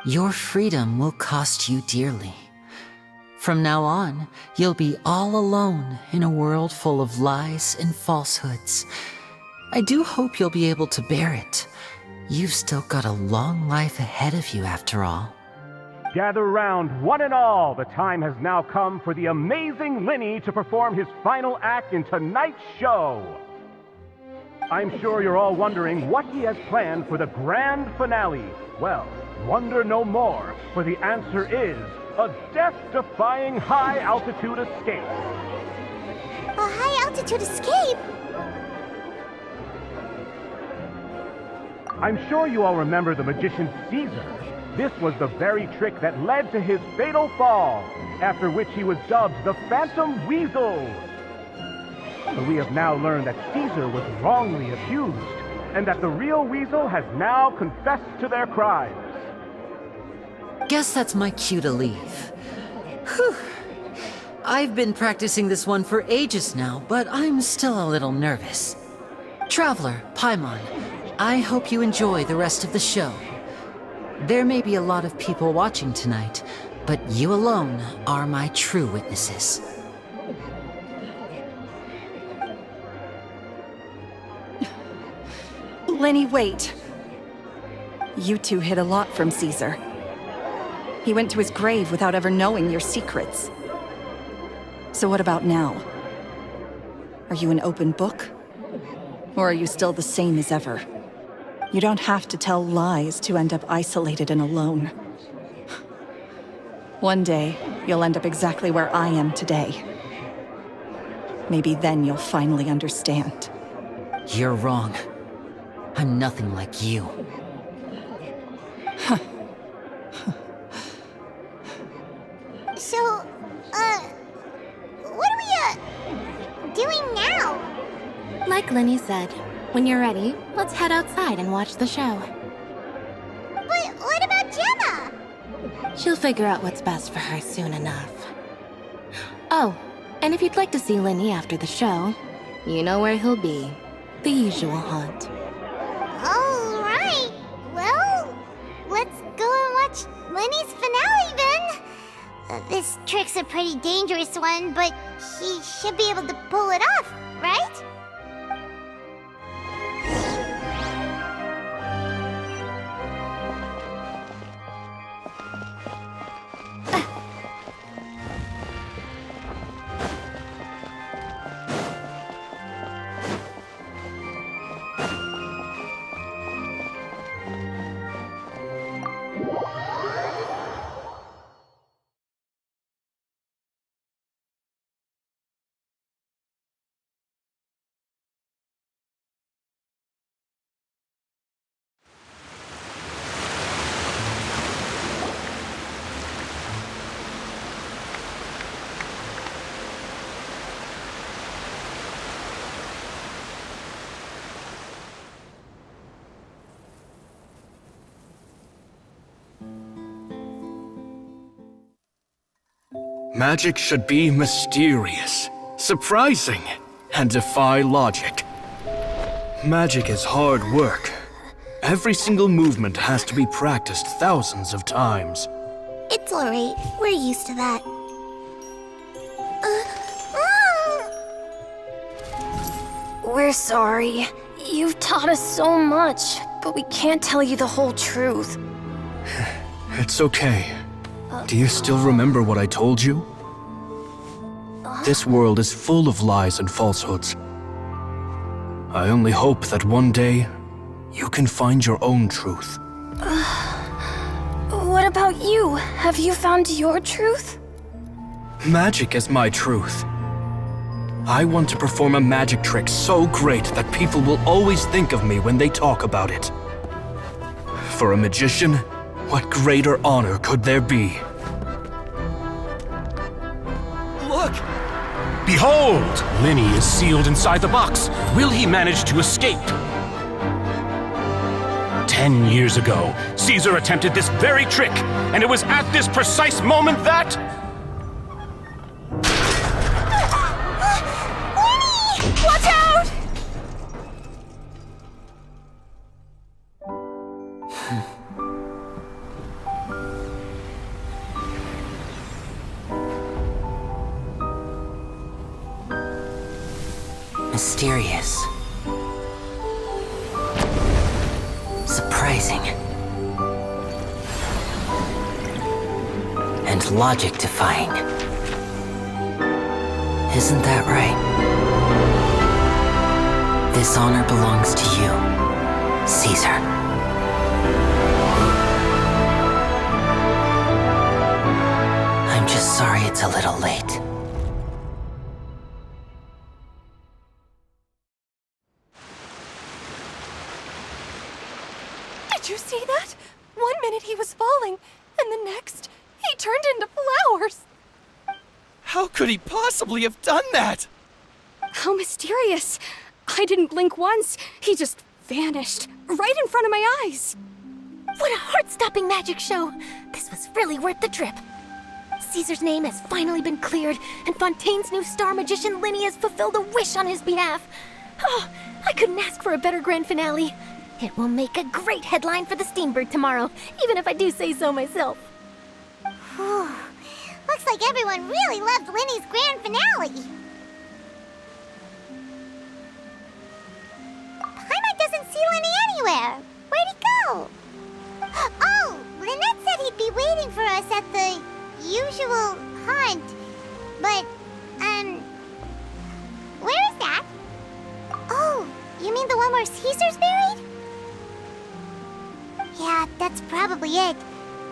Your freedom will cost you dearly. From now on, you'll be all alone in a world full of lies and falsehoods. I do hope you'll be able to bear it. You've still got a long life ahead of you after all. Gather round, one and all. The time has now come for the amazing Lyney to perform his final act in tonight's show. I'm sure you're all wondering what he has planned for the grand finale. Well, wonder no more, for the answer is a death-defying high-altitude escape. A high-altitude escape? I'm sure you all remember the magician Caesar. This was the very trick that led to his fatal fall, after which he was dubbed the Phantom Weasel. But we have now learned that Caesar was wrongly accused, and that the real Weasel has now confessed to their crimes. Guess that's my cue to leave. Whew. I've been practicing this one for ages now, but I'm still a little nervous. Traveler, Paimon, I hope you enjoy the rest of the show. There may be a lot of people watching tonight, but you alone are my true witnesses. Lyney, wait. You two hid a lot from Caesar. He went to his grave without ever knowing your secrets. So what about now? Are you an open book? Or are you still the same as ever? You don't have to tell lies to end up isolated and alone. One day, you'll end up exactly where I am today. Maybe then you'll finally understand. You're wrong. I'm nothing like you. So, what are we, doing now? Like Lyney said, when you're ready, let's head outside and watch the show. But what about Gemma? She'll figure out what's best for her soon enough. Oh, and if you'd like to see Lyney after the show, you know where he'll be. The usual haunt. All right. Well, let's go and watch Lyney's finale then. This trick's a pretty dangerous one, but he should be able to pull it off, right? Magic should be mysterious, surprising, and defy logic. Magic is hard work. Every single movement has to be practiced thousands of times. It's alright. We're used to that. We're sorry. You've taught us so much, but we can't tell you the whole truth. It's okay. Do you still remember what I told you? This world is full of lies and falsehoods. I only hope that one day, you can find your own truth. What about you? Have you found your truth? Magic is my truth. I want to perform a magic trick so great that people will always think of me when they talk about it. For a magician, what greater honor could there be? Look! Behold! Lyney is sealed inside the box. Will he manage to escape? 10 years ago, Caesar attempted this very trick, and it was at this precise moment that... Watch out! Mysterious. Surprising. And logic-defying. Isn't that right? This honor belongs to you, Caesar. I'm just sorry it's a little late. Did you see that? 1 minute he was falling, and the next, he turned into flowers. How could he possibly have done that? How mysterious. I didn't blink once. He just vanished, right in front of my eyes. What a heart-stopping magic show! This was really worth the trip. Caesar's name has finally been cleared, and Fontaine's new star magician Lyney has fulfilled a wish on his behalf. Oh, I couldn't ask for a better grand finale. It will make a great headline for the Steambird tomorrow, even if I do say so myself. Looks like everyone really loved Lyney's grand finale. Paimon doesn't see Lyney anywhere. Where'd he go? Oh, Lynette said he'd be waiting for us at the usual hunt. But, where is that? Oh, you mean the one where Caesar's buried? Yeah, that's probably it.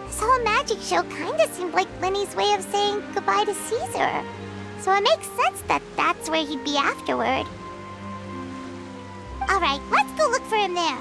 This whole magic show kinda seemed like Lyney's way of saying goodbye to Caesar. So it makes sense that that's where he'd be afterward. Alright, let's go look for him there.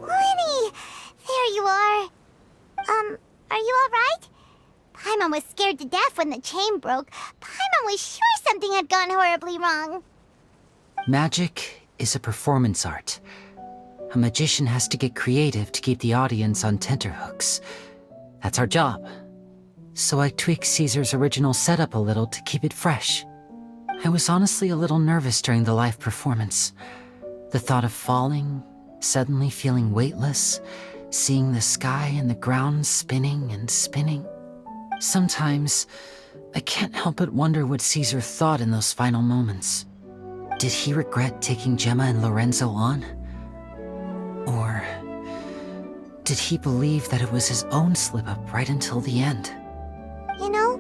Lyney! There you are. Are you alright? Paimon was scared to death when the chain broke. Paimon was sure something had gone horribly wrong. Magic is a performance art. A magician has to get creative to keep the audience on tenterhooks. That's our job. So I tweaked Caesar's original setup a little to keep it fresh. I was honestly a little nervous during the live performance. The thought of falling, suddenly feeling weightless, seeing the sky and the ground spinning and spinning. Sometimes, I can't help but wonder what Caesar thought in those final moments. Did he regret taking Gemma and Lorenzo on? Or did he believe that it was his own slip-up right until the end? You know,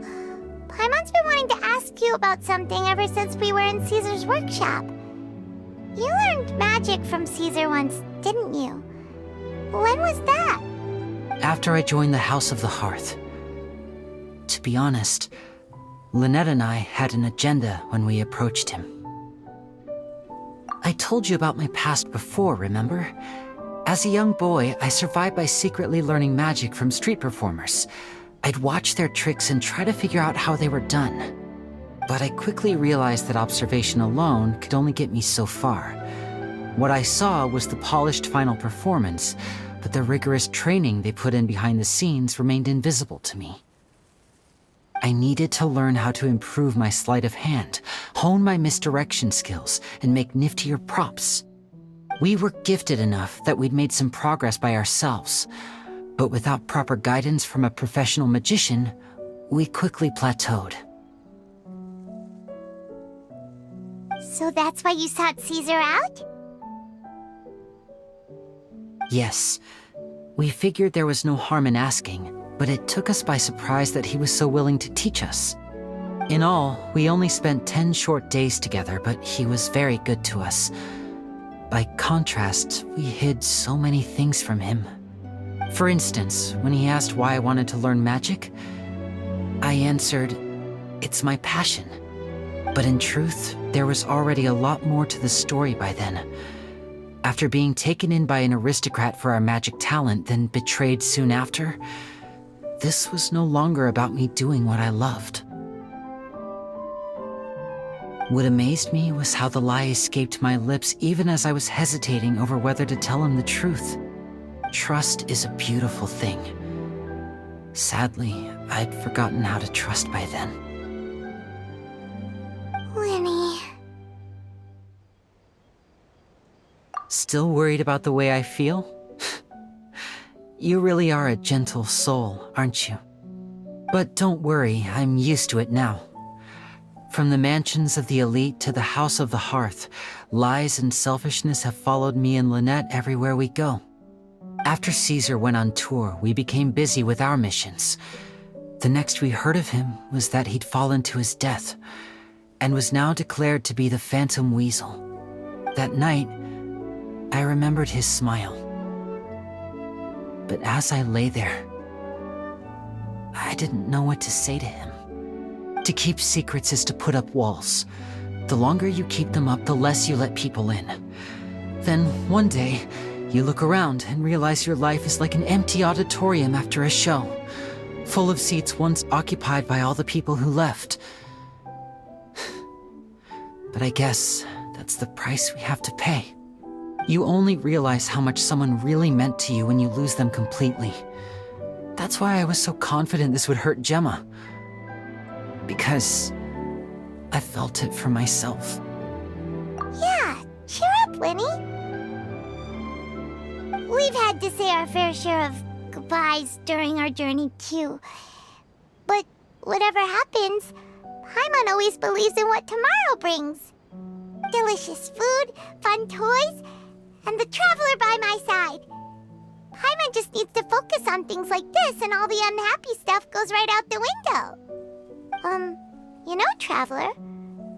Paimon's been wanting to ask you about something ever since we were in Caesar's workshop. You learned magic from Caesar once, didn't you? When was that? After I joined the House of the Hearth. To be honest, Lynette and I had an agenda when we approached him. I told you about my past before, remember? As a young boy, I survived by secretly learning magic from street performers. I'd watch their tricks and try to figure out how they were done. But I quickly realized that observation alone could only get me so far. What I saw was the polished final performance, but the rigorous training they put in behind the scenes remained invisible to me. I needed to learn how to improve my sleight of hand, hone my misdirection skills, and make niftier props. We were gifted enough that we'd made some progress by ourselves, but without proper guidance from a professional magician, we quickly plateaued. So that's why you sought Caesar out? Yes. We figured there was no harm in asking, but it took us by surprise that he was so willing to teach us. In all, we only spent 10 short days together, but he was very good to us. By contrast, we hid so many things from him. For instance, when he asked why I wanted to learn magic, I answered, "It's my passion." But in truth, there was already a lot more to the story by then. After being taken in by an aristocrat for our magic talent, then betrayed soon after, this was no longer about me doing what I loved. What amazed me was how the lie escaped my lips even as I was hesitating over whether to tell him the truth. Trust is a beautiful thing. Sadly, I'd forgotten how to trust by then. Lyney. Still worried about the way I feel? You really are a gentle soul, aren't you? But don't worry, I'm used to it now. From the mansions of the elite to the House of the Hearth, lies and selfishness have followed me and Lynette everywhere we go. After Caesar went on tour, we became busy with our missions. The next we heard of him was that he'd fallen to his death, and was now declared to be the Phantom Weasel. That night, I remembered his smile. But as I lay there, I didn't know what to say to him. To keep secrets is to put up walls. The longer you keep them up, the less you let people in. Then, one day, you look around and realize your life is like an empty auditorium after a show, full of seats once occupied by all the people who left. But I guess that's the price we have to pay. You only realize how much someone really meant to you when you lose them completely. That's why I was so confident this would hurt Gemma. Because I felt it for myself. Yeah, cheer up, Lyney. We've had to say our fair share of goodbyes during our journey, too. But whatever happens, Paimon always believes in what tomorrow brings. Delicious food, fun toys, and the Traveler by my side. Paimon just needs to focus on things like this, and all the unhappy stuff goes right out the window. You know, Traveler,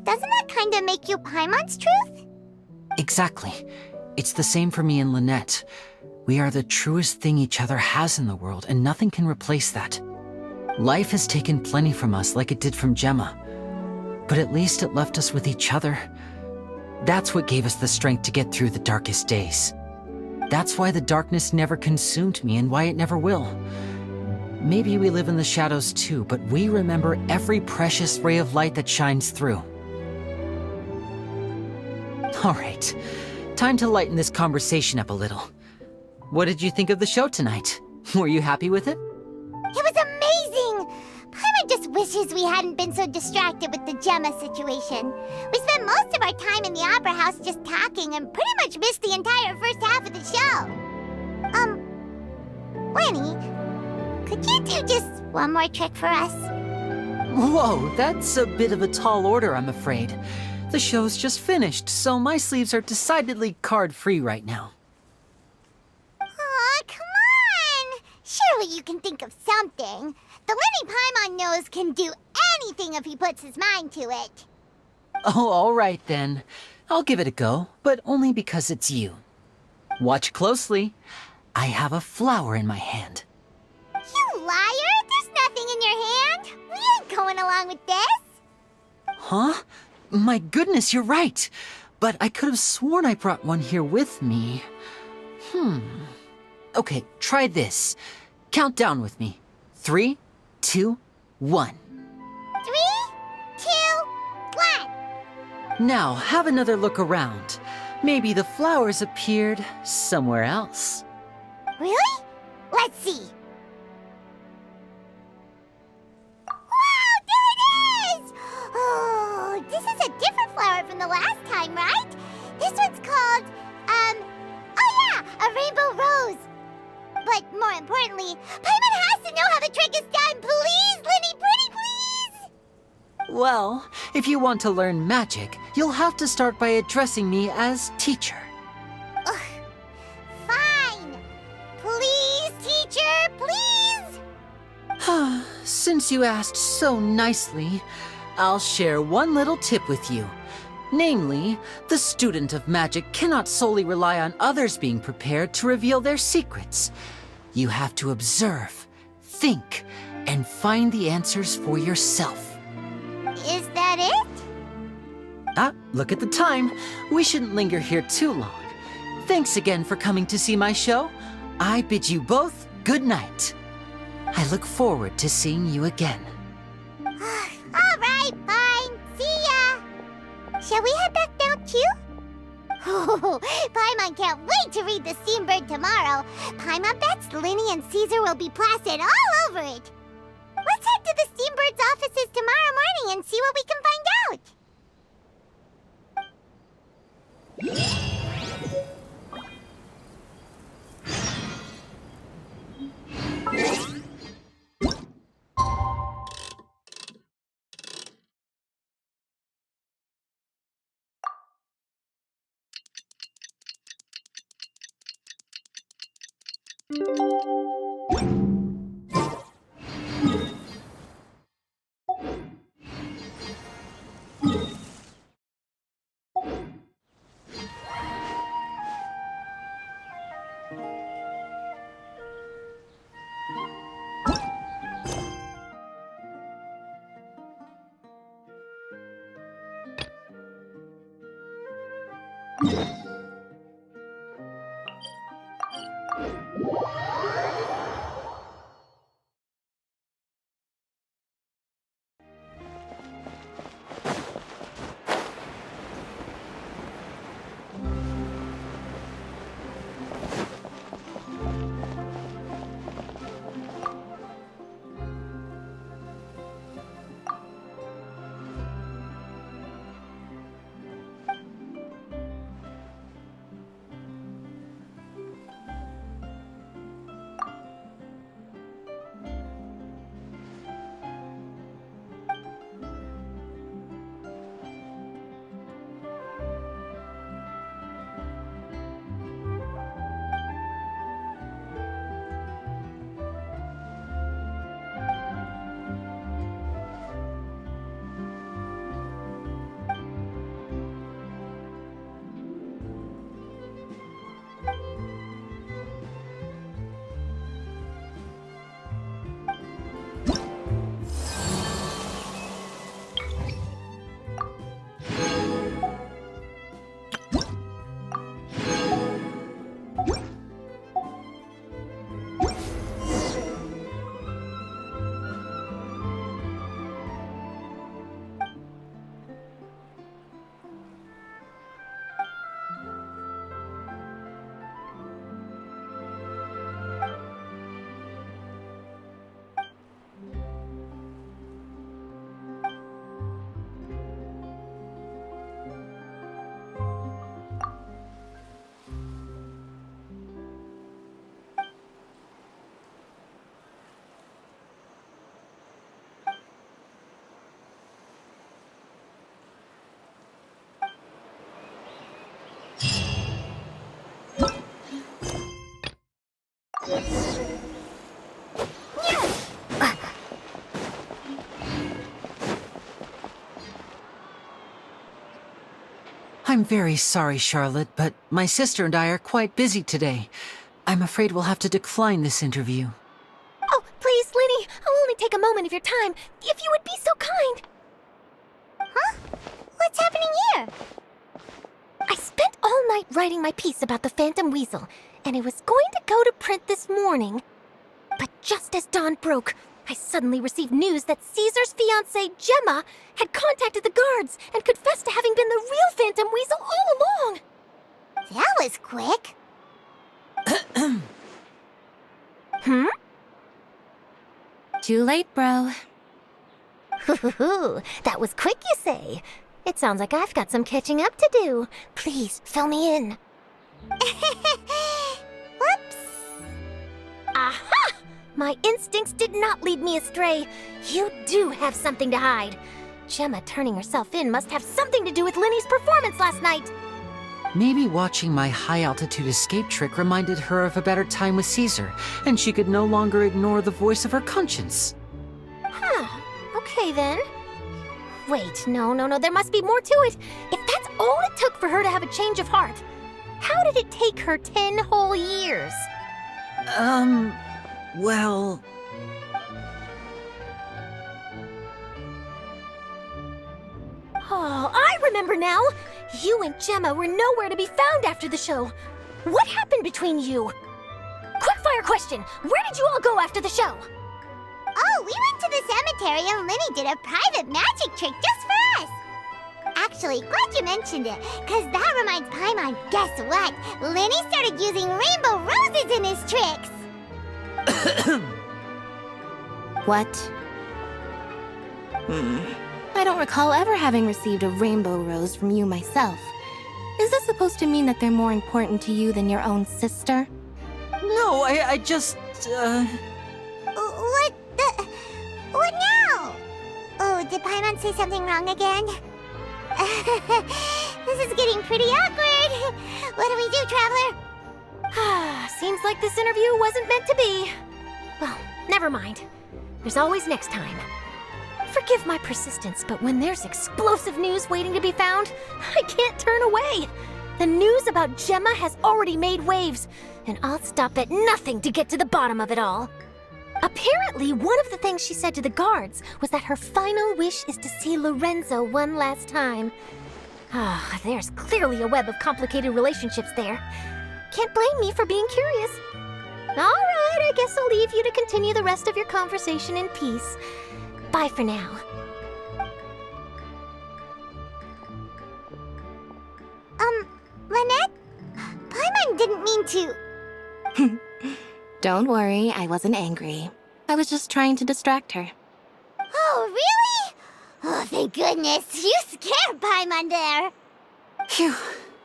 doesn't that kind of make you Paimon's truth? Exactly. It's the same for me and Lynette. We are the truest thing each other has in the world, and nothing can replace that. Life has taken plenty from us, like it did from Gemma. But at least it left us with each other. That's what gave us the strength to get through the darkest days. That's why the darkness never consumed me, and why it never will. Maybe we live in the shadows too, but we remember every precious ray of light that shines through. All right, time to lighten this conversation up a little. What did you think of the show tonight? Were you happy with it? It was amazing! Paimon just wishes we hadn't been so distracted with the Gemma situation. We spent most of our time in the Opera House just talking and pretty much missed the entire first half of the show. Lyney, could you do just one more trick for us? Whoa, that's a bit of a tall order, I'm afraid. The show's just finished, so my sleeves are decidedly card-free right now. Aw, come on! Surely you can think of something. The Lyney Paimon knows can do anything if he puts his mind to it. Oh, all right then. I'll give it a go, but only because it's you. Watch closely. I have a flower in my hand. You liar! There's nothing in your hand! We ain't going along with this! Huh? My goodness, you're right. But I could have sworn I brought one here with me. Okay, try this. Count down with me. 3, 2, 1. 3, 2, 1. Now, have another look around. Maybe the flowers appeared somewhere else. Really? Let's see. Wow, there it is! Oh, this is a different flower from the last time, right? This one's called, oh yeah, a rainbow rose. But more importantly, Paimon has to know how the trick is done. Please, Lyney, pretty please! Well, if you want to learn magic, you'll have to start by addressing me as teacher. Ugh. Fine. Please, teacher, please! Since you asked so nicely, I'll share one little tip with you. Namely, the student of magic cannot solely rely on others being prepared to reveal their secrets. You have to observe, think, and find the answers for yourself. Is that it? Look at the time. We shouldn't linger here too long. Thanks again for coming to see my show. I bid you both good night. I look forward to seeing you again. All right, fine. See ya. Shall we head back down too? Oh, Paimon can't wait to read The Steam Bird tomorrow. Paimon bets Lyney and Caesar will be plastered all over it. Let's head to the Steam Bird's offices tomorrow morning and see what we can find out. I'm very sorry, Charlotte, but my sister and I are quite busy today. I'm afraid we'll have to decline this interview. Oh, please, Lyney, I'll only take a moment of your time, if you would be so kind. Huh? What's happening here? I spent all night writing my piece about the Phantom Weasel, and it was going to go to print this morning. But just as dawn broke, I suddenly received news that Caesar's fiancée, Gemma, had contacted the guards and confessed to having been the real Phantom Weasel all along. That was quick. Hmm? Too late, bro. That was quick, you say? It sounds like I've got some catching up to do. Please, fill me in. Whoops. Aha! My instincts did not lead me astray. You do have something to hide. Gemma turning herself in must have something to do with Lyney's performance last night. Maybe watching my high-altitude escape trick reminded her of a better time with Caesar, and she could no longer ignore the voice of her conscience. Huh. Okay, then. Wait, no, there must be more to it. If that's all it took for her to have a change of heart, how did it take her 10 whole years? Well... Oh, I remember now! You and Gemma were nowhere to be found after the show. What happened between you? Quickfire question! Where did you all go after the show? Oh, we went to the cemetery and Lyney did a private magic trick just for us. Actually, glad you mentioned it, because that reminds Paimon, guess what? Lyney started using rainbow roses in his tricks. What? I don't recall ever having received a rainbow rose from you myself. Is this supposed to mean that they're more important to you than your own sister? No, I just, What now? Oh, did Paimon say something wrong again? This is getting pretty awkward. What do we do, Traveler? Seems like this interview wasn't meant to be. Well, never mind. There's always next time. Forgive my persistence, but when there's explosive news waiting to be found, I can't turn away. The news about Gemma has already made waves, and I'll stop at nothing to get to the bottom of it all. Apparently, one of the things she said to the guards was that her final wish is to see Lorenzo one last time. There's clearly a web of complicated relationships there. Can't blame me for being curious. All right, I guess I'll leave you to continue the rest of your conversation in peace. Bye for now. Lynette? Paimon didn't mean to... Don't worry, I wasn't angry. I was just trying to distract her. Oh, really? Oh, thank goodness. You scared Paimon there. Phew.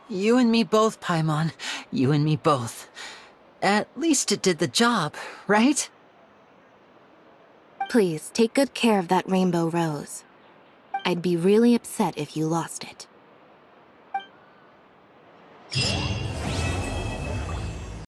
You and me both, Paimon. You and me both. At least it did the job, right? Please, take good care of that rainbow rose. I'd be really upset if you lost it.